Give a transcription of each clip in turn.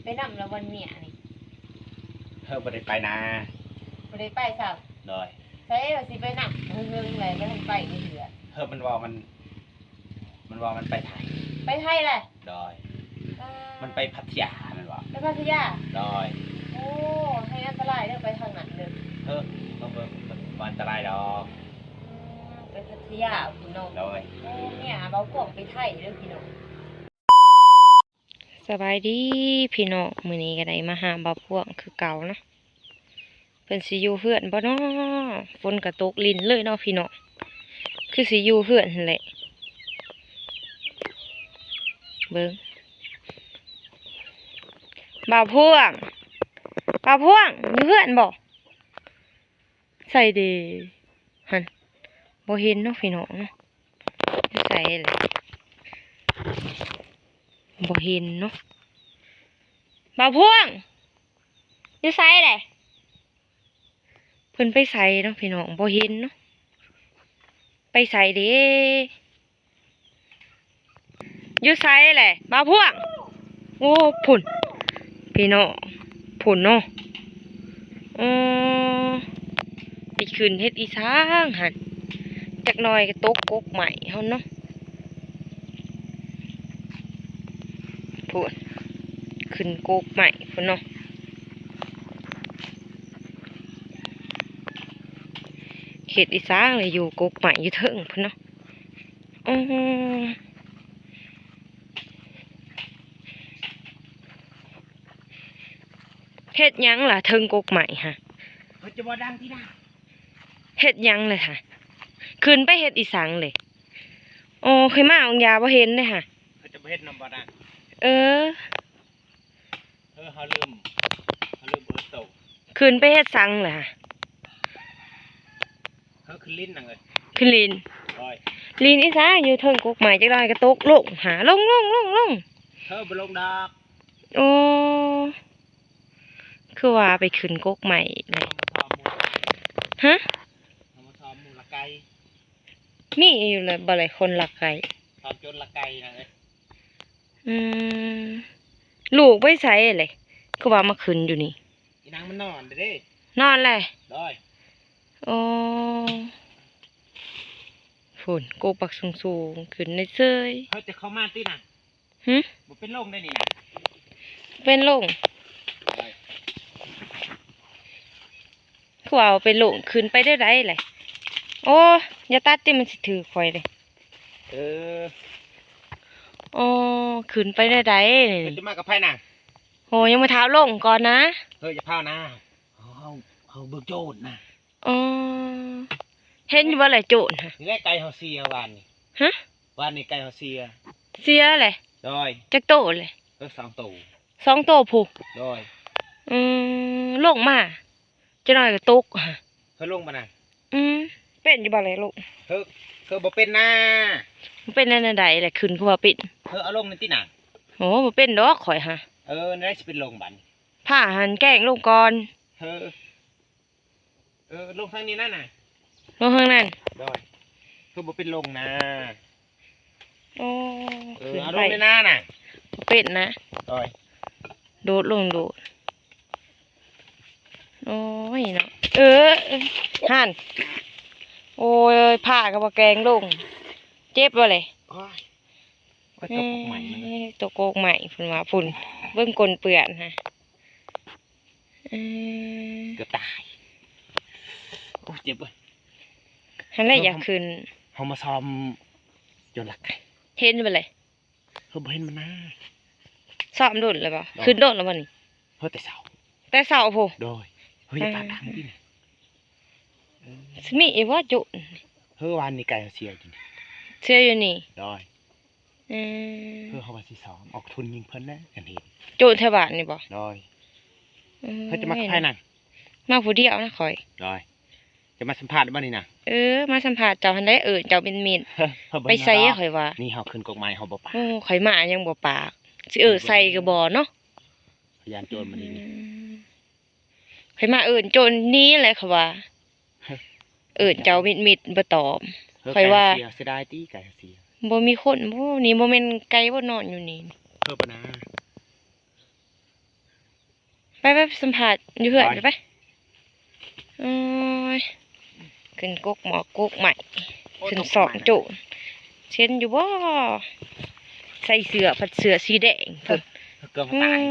ไปนำแล้ววันเมียนี่เธอบ่ได้ไปนะบ่ได้ไปสับโดยใช่ว่าสิไปนำเฮืองๆเลยบ่ทันไปนี่เหลือเธอมันว่ามันไปไทยไปไทยแหละโดยมันไปพัทยามันว่าไปพัทยาโดยโอ้ให้อันตรายเด้อไปทางนั้นเด้อมันอันตรายดอกไปพัทยาพี่น้องโดยโอ้เนี่ยเบาพวกไปไทยเด้อพี่น้องสบายดีพี่น้องมื้อนี้ก็ได้มาหาบ่าวพวงคือเก่าเนาะเพิ่นสิอยู่เฮือนบ่เนาะฝนก็ตกลิ้นเลยเนาะพี่น้องคือสิอยู่เฮือนนั่นแหละเบิ่งบ่าวพวงอยู่เฮือนบ่ใส่เด้หั่นบ่เห็นเนาะพี่น้องเนาะใส่เลยบ่เห็นเนาะบ่าวพวงอยู่ไสแหละเพิ่นไปไสเนาะพี่น้องบ่เห็นเนาะไปไสเด้อยู่ไสแหละบ่าวพวงโอ้พุ่นพี่น้องพุ่นเนาะไปขึ้นเฮ็ดอีสางหั่นจักหน่อยก็ตกกกใหม่เฮาเนาะพุ่นขึ้นกกใหม่พุ่นเนาะเฮ็ดอีสางเลยอยู่กกใหม่อยู่เทิงพุ่นเนาะเฮ็ดหยังล่ะเทิงกกใหม่ฮะเฮ้ยจะบ่ดังที่น่ะเฮ็ดหยังเลยค่ะขึ้นไปเฮ็ดอีสังเลยโอ้เคยมาองยาบ่เห็นเลยค่ะเฮ้ยจะบ่เฮ็ดนำบ่ดังเออเฮาลืมเบอร์โตขึ้นไปเฮ็ดสังเลยค่ะเฮาขึ้นลิ้นนั่งเลยขึ้นลินโอ้ยลินอีสางอยู่เทิงกกใหม่จักหน่อยก็ตกลงหาลงเธอบ่ลงดอกโอ้คือว่าไปขึ้นกกใหม่เลยฮะมาซ้อมมูละไก่มีอยู่เลยบ่หลายคนลักไก่ซ้อมจนละไก่นะเอ้ยลูกไปใส่เลยคือว่ามาขึ้นอยู่นี่อีนางมันนอนเด้นอนเลยได้โอ้ฝุ่นกกปักสูงขึ้นในเซยเขาจะเข้ามาตีน่ะบ่เป็นโรคได้นี่น่ะเป็นลงคือว่าเป็นลงขึ้นไปได้ไรเลยโอ้ยาตัดที่มันสิถือคอยเลยโอ้ขึ้นไปได้ไรเนี่ยจะมากับไพ่น่ะโหยังมาเท้าลงก่อนนะอย่าพานะเขาเบิกโจรนะอ๋อเห็นอยู่ว่าอะไรโจรฮะนี่แหละไก่เขาเสียวานนี่ฮะวานนี่ไก่เขาเสียอะไรโดยจักโตเลย2 โตผูกโดยลงมาจะหน่อยก็ตกฮะเขาลงมาน่ะเป็นอยู่บ่อะไรลูกเขาบ่เป็นนะเป็นนั่นใดแหละขึ้นคือว่าเป็นเอาลงในที่น่ะโอ้บ่เป็นดอกข่อยฮะนั่นสิเป็นลงบันผ้าหันแกงลงก่อนลงทางนี้นั่นน่ะลงข้างนั้นได้คือบ่เป็นลงนะโอ้เอาลงในหน้าน่ะเป็นนะได้โดดลงโดดโอ้ยเนาะหันโอ้ยผ้ากับแกงลงเจ็บบ่เลยตัวโกกใหม่ฝุ่นว่าฝุ่นเบิ่งกลเปื่อนฮะเกือบตายโอ้เจ็บเว้ยฮันแรกอยากขึ้นเขามาซ้อมจนหลักเห็นไปเลยเขาบ่เห็นมันนะซ้อมโดดเลยป่ะขึ้นโดดแล้วป่ะนี่แต่เสาผู้โดยเฮ้ยปาดังดิสมีว่าจุวันนี้ไก่เสียจริงเสียอยู่นี่โดยเขาว่าสิซ้อมออกทุนยิงเพิ่นนะกันเห็นจุเทบาทนี่ป่ะโดยเขาจะมาใครนั่งมาผู้เดียวนะคอยโดยจะมาสัมภาษณ์บ้านนี่นะมาสัมภาษณ์เจ้าทันได้เจ้าเป็นมิตรไปใส่ข่อยว่านี่เขาขึ้นกกไม้เขาบ่ปากข่อยมายังบ่ปากสิใส่ก็บ่เนาะพยานโจรมาดีนี่ข่อยมาโจรนี้แหละค่ะว่าเจ้ามิดบ่ตอบข่อยว่าเสียดายตีไก่เสียบ่มีคนบ่นี่บ่แม่นไก่บ่นอนอยู่นี่ปะนะ สัมผัสอยู่เหือนไปโอ้ยขึ้นกกหมอกกใหม่ขึ้นสองโจนเช่นอยู่บ่ใส่เสื้อผัดเสื้อสีแดงพุ่น เกือบตาย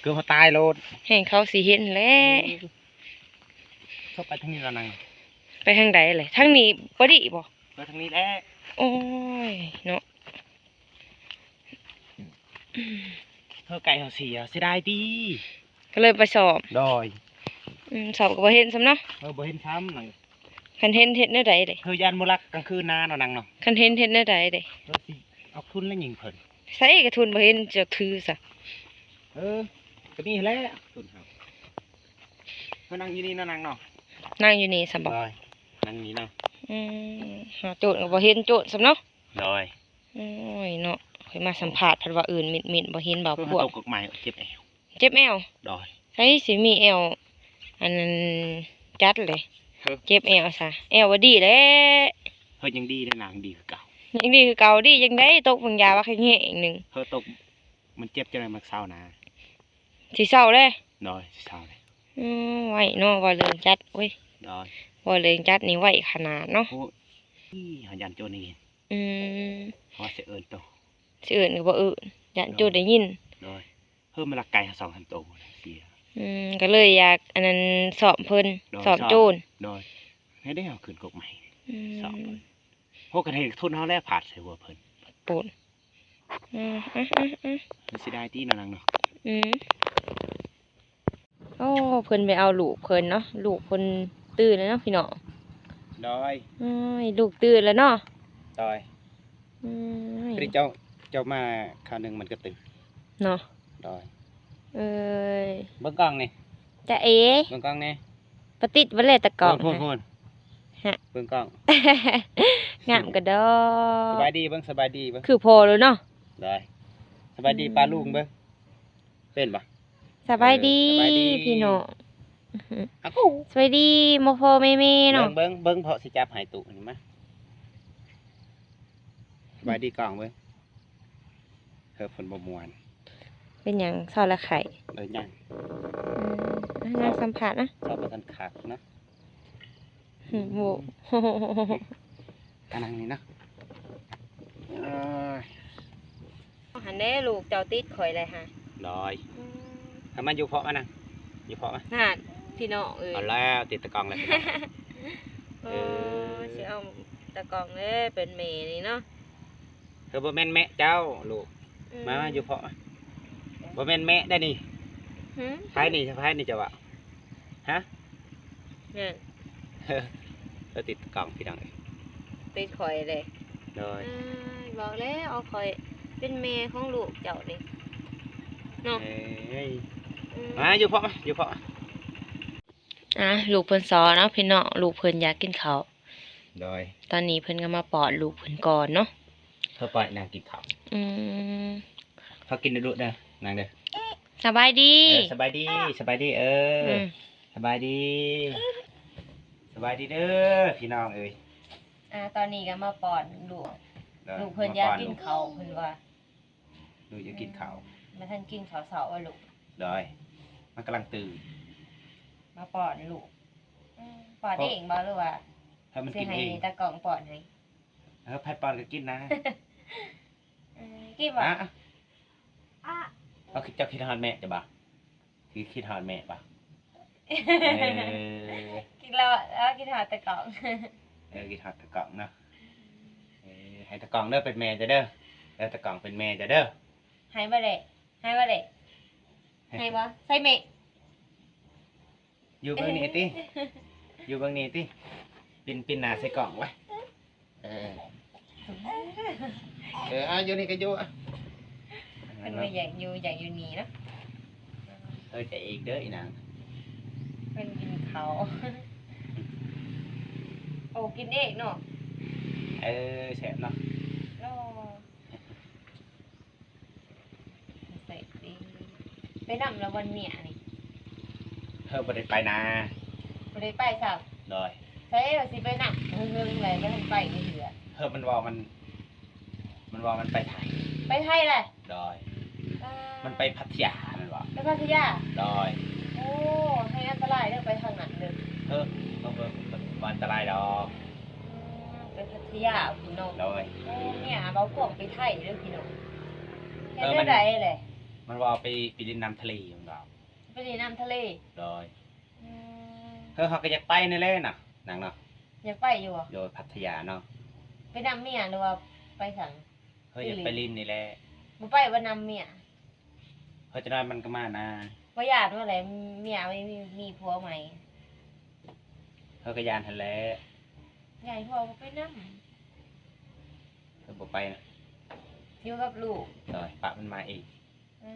เกือบตายโลด แห่งเขาสิเห็นแหล้ว เข้าไปทางนี้แล้วนัง ไปทางใดเลยทางนี้บ่ดีบ่ ไปทางนี้แหละ โอ้ยเนาะ เธอไก่เขาเสียเสียดายดี ก็เลยไปสอบ ดอย สอบก็บ่เห็นซ้ำเนาะ บ่เห็นซ้ำหนัง คันเห็นเฮ็ดแนวใดเด้ เธอยันมุลักกลางคืนนานเอานังเนาะ คันเห็นเฮ็ดแนวใดเด้ เธอสิเอาทุนแล้วยิงเพิ่น ใส่กระทุนบ่เห็นจะถือซะ ก็นี่แหละทุนครับเธอนั่งอยู่นี่เนาะนังเนาะ นั่งอยู่นี่ซะบ่ ดอยนั่งนี่เนาะ หาโจทย์ก็บ่เห็นโจทย์ซ้ำเนาะ ดอย โอ้ยเนาะข่อยมาสัมภาษณ์เพิ่นว่าอื่นมิดๆบ่เห็นบ่ เพื่อ พวก ตกกกใหม่เจ็บแอว เจ็บแอว ดอย ใส่สิมีแอวอันนั้นจัดเลย เจ็บแอวซะแอวบ่ดีแหล้ว เฮ้ยยังดีได้นางดีคือเก่า ยังดีคือเก่าดียังได้ตกบางยาว่าแค่แง่อีกหนึง เธอตกมันเจ็บจังเลยมันเศร้านะ สิเศร้าเด้ ดอยเศร้าเลย ไหวเนาะว่าเรื่องจัดโอ้ย ดอย ว่าเรื่องจัดนี่ไหวขนาดเนาะ โอ้ยหายันโจนี่ อืม เพราะว่าเสียเอิญโต สิเอื่นก็บ่เอื่นยันจูได้ยิน ดอยเพิ่มมาละไก่สองพันโตเสีย ก็เลยอยากอันนั้นสอบเพิ่น ดอย สอบโจร ดอยให้ได้เอาขึ้นกกใหม่ อื สอบ ม พวกกันให้ทุนเขาแล้วผาดใส่หัวเพิ่น ปูนอืม มันสิได้ที่นางเนาะ อืมโอ้เพิ่นไปเอาลูกเพิ่นเนาะลูกเพิ่นตื่นแล้วเนาะพี่น้อง ดอย โอ้ยลูกตื่นแล้วเนาะ ดอย อืม พอดีเจ้ามาคราวหนึงมันก็ตื่น เนาะ ดอย เอ้ย เบิ่งกล้องนี่ จะเอ๋ เบิ่งกล้องนี่ ปฏิดบ่เลยตะกอก พูน ฮะ เบิ่งกล้อง งามกระดอ สบายดีเบิ่งสบายดีเบิ่ง คือพอเลยเนาะ ดอยสบายดีปลาลูกเบิ่งเป็นปะ สบายดี สบายดี พี่น้อง อะกู สวัสดีโมโฟเมเมเนาะ เบิ่งเพาะสิจับหายตุนี่มาสบายดีกล้องเบิ่งเธอฝนบ่ม่วน เป็นหยังเศร้าละไข่ เลยยัง งานสัมผัสนะ ชอบบ่ทันคักเนาะ โห กานังนี่เนาะเอ้ย หันได้ลูกเจ้าติดข่อยเลยฮะ ดอยทำไมอยู่เพาะมานะอยู่เพาะมา น่าพี่น้องเอาแล้วติดตะกองเลย โอ้สิเอาตะกองเลยเป็นเมนี่เนาะ เธอบ่แม่นแม่เจ้าลูกมาอยู่เพาะมาบ่แม่นแม่ได้นี่ไผนี่ไผนี่จะว่าฮะ เนี่ย เธอติดตะกองพี่น้องเอ้ย ติดข่อยเลย ดอย บอกแล้วเอาข่อยเป็นเมของลูกเจ้านี่เนาะ เอ้ยมาอยู่เพาะมาอยู่เพาะมา ลูกเพิ่นสอนเนาะพี่น้องลูกเพิ่นอยากกินข้าว ดอย ตอนนี้เพิ่นก็มาปอดลูกเพิ่นก่อนเนาะ เธอปล่อยนางกินข้าว เขากินดุๆเด้อนางเด้อ สบายดี สบายดีสบายดีสบายดีสบายดีเด้อพี่น้องเอ้ย ตอนนี้ก็มาปอดลูกเพิ่นอยากกินข้าวเพิ่นว่า ลูกอยากกินข้าว มาท่านกินข้าวเช้าว่าลูก ดอยมันกำลังตื่น มาปอดลูกปอดเองบ่หรือว่า ให้มัน สิ กิน ให้ เอง ตะกล่องปอดให้ ไผ่ปอนก็กินนะ กินบ่ เอาเจ้าคิดฮอดแม่จะบ่คือคิดฮอดแม่ป่ะ กินแล้วกินหาตะกล่อง คิดฮอดตะกล่องเนาะให้ตะกล่องเด้อเป็นแม่จะเด้อแล้วตะกล่องเป็นแม่จะเด้อ ให้บ่ได้ให้บ่ใส่เมฆ อยู่เบิ่งนี่ติอยู่เบิ่งนี่ติปินหน้าใส่กล่องไว้อยู่นี่ก็อยู่อ่ะ มันไม่อยากอยู่นี่เนาะ ใจอีกเด้ออีนาง เป็นกินข้าวโอ้กินเองเนาะ แซ่บเนาะ ใส่ดีไปนำแล้ววันเนี้ยนี่ เธอบ่ได้ไปนะ บ่ได้ไปซับ ดอย ใช่ว่าสิไปนำเฮิงๆเลยบ่ทันไปนี่เถื่อ เธอมันว่ามันไปไทย ไปไทยแหละ ดอย มันไปพัทยานั่นว่า ไปพัทยา ดอย ให้อันตรายเด้อไปทางนั้นเด้อ บ่บ่อันตรายดอก ไปพัทยาพี่น้อง โดย โอ้เนี่ยเบาพวกไปไทยเด้อพี่น้องแค่ มั ได้ใดเลย มันว่าไปดินน้ำทะเลของเรา ไปในน้ำทะเล โดย อืม เขาก็อยากไปนี่แหละน่ะนางเนาะ อยากไปอยู่อ่ะ โดยพัทยาเนาะ ไปนำเมียหรือว่าไปสั่ง อยากไปลินนี่แหละ บ่ไปว่านำเมีย จะได้มันก็มานะ ว่าญาติว่าอะไรเมียไม่มีผัวใหม่ ก็ยานทันแล้ว ใหญ่พ่อก็ไปนั่ง บ่ไปนะ อยู่กับลูก โดยปะมันมาอีก อื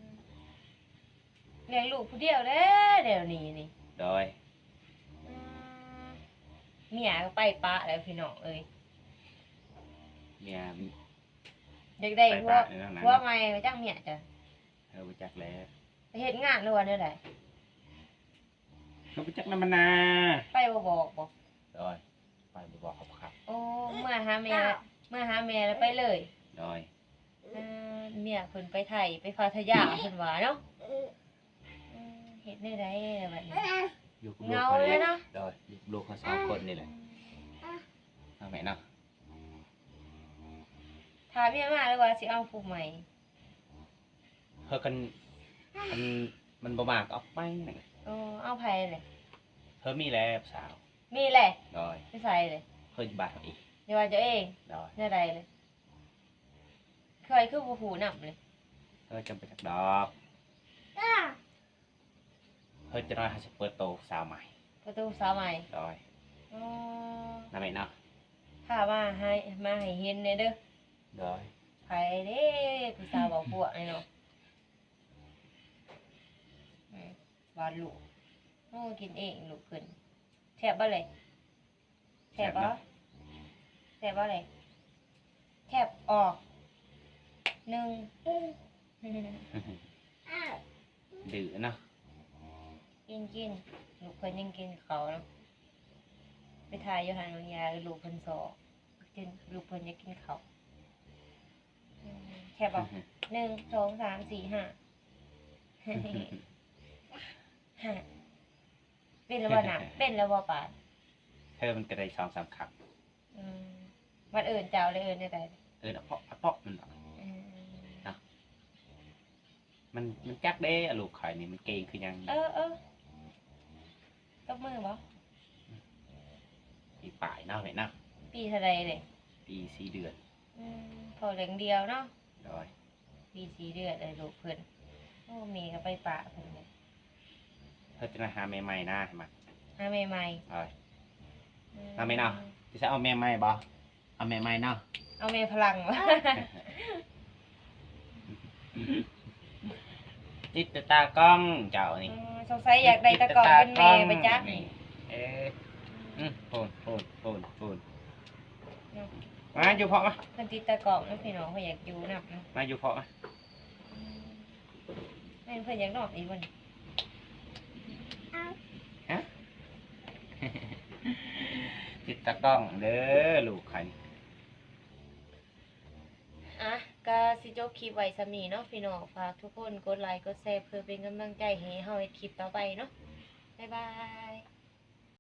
มเลี้ยงลูกผู้เดียวเด้อเดี๋ยวนี้นี่ โดย อืมเมียก็ไปปะแล้วพี่น้องเอ้ย เมีย เด็กได้ ไป ผัว ปะในนั้น ผัวใหม่มาจ้างเมียจ้ะ บ่จักแล้ว ไปเฮ็ดงานหรือว่าเด้อใด บ่จักนำมันนา ไปบ่บอกบ่ โดยไปบ่บอกเขาครับ โอ้เมื่อหาแม่แล้วไปเลย โดย เมียเพิ่นไปไทยไปพัทยาเพิ่นว่าเนาะเฮ็ดได้ไดบัดนี้ อยู่กับ เห ลูก งา เขา เลย นี่ เนาะ โดยอยู่กับลูกเขาสองคนนี่แหละเอาแม่เนาะ ถามเมียมาเลยว่าสิเอาผู้ใหม่ กันมันบ่มากเอาไปนั่นน่ะ เอาไผเลย มีแล้วสาว มีแหละ โดย ไปใส่เลย อยู่บ้านเขาอีก อย่าว่าเจ้าเอง โดย แน่ใดเลยเคยคือบ่ฮู้นำเลย จำไปจากดอกจะน้อยเขาจะเปิดโตสาวใหม่ ประตูสาวใหม่ โดย อ๋อ นั่นแม่เนาะ ถ้ามาให้เห็นแน่เด้อ โดย ไผเด้ผู้สาวบอกพวกนี่เนาะวาดลูกโอ้กินเองลูกเพิ่นแซ่บบ่เลยแซ่บบ่แซ่บบ่เลยแซ่บออกหนึ่ง ดื้อเนาะ กินลูกเพิ่นยังกินเขาวเนาะไปถ่ายอยู่หันบางยาลูกเพิ่นสอกินลูกเพิ่นจะกินเขาวแซ่บบ่หนึ่งสองสามสี่ห้า เป็นแล้วบ่หนักเป็นแล้วบ่ปาน เธอมันก็ได้2-3ครั้ง อืมวันอื่นเจ้าเลยได้ใด เอาเพาะมันเนาะ อืม มันจักเด้อะลูกข่อยนี่มันเก่งคือหยัง ตบมือบ่ ปีป่ายเนาะแม่เนาะ ปีเท่าใดเลย ปี4 เดือน พอเหลืองเดียวเนาะ โดย ปี4 เดือนเลยลูกเพิ่นโอ้มีก็ไปปะเพิ่นเลย จะมาหาแม่ใหม่นะให้มัน หาใหม่ โดย ๆ เอาไหมเนาะ จะเอาแม่ใหม่บ่เอาแม่ใหม่เนาะ เอาแม่พลังวะ จิตตากล้องเจ้านี่ สงสัยอยากได้ตะกอนเป็นแม่ไปจัก นี่โฟนมาอยู่เพาะมา เพิ่นติดตะกอนแล้วพี่น้องเพิ่นอยากอยู่นำนะ มาอยู่เพาะมา แม่นเพิ่นอยากนอนอีกบ่นี่ ฮะ จิตตากล้องเด้อลูกใคร ก็สิจบคลิปไว้สำนี้เนาะพี่น้องฝากทุกคนกดไลค์กดแชร์เพื่อเป็นกำลังใจให้เฮาเฮ็ดคลิปต่อไปเนาะบ๊ายบาย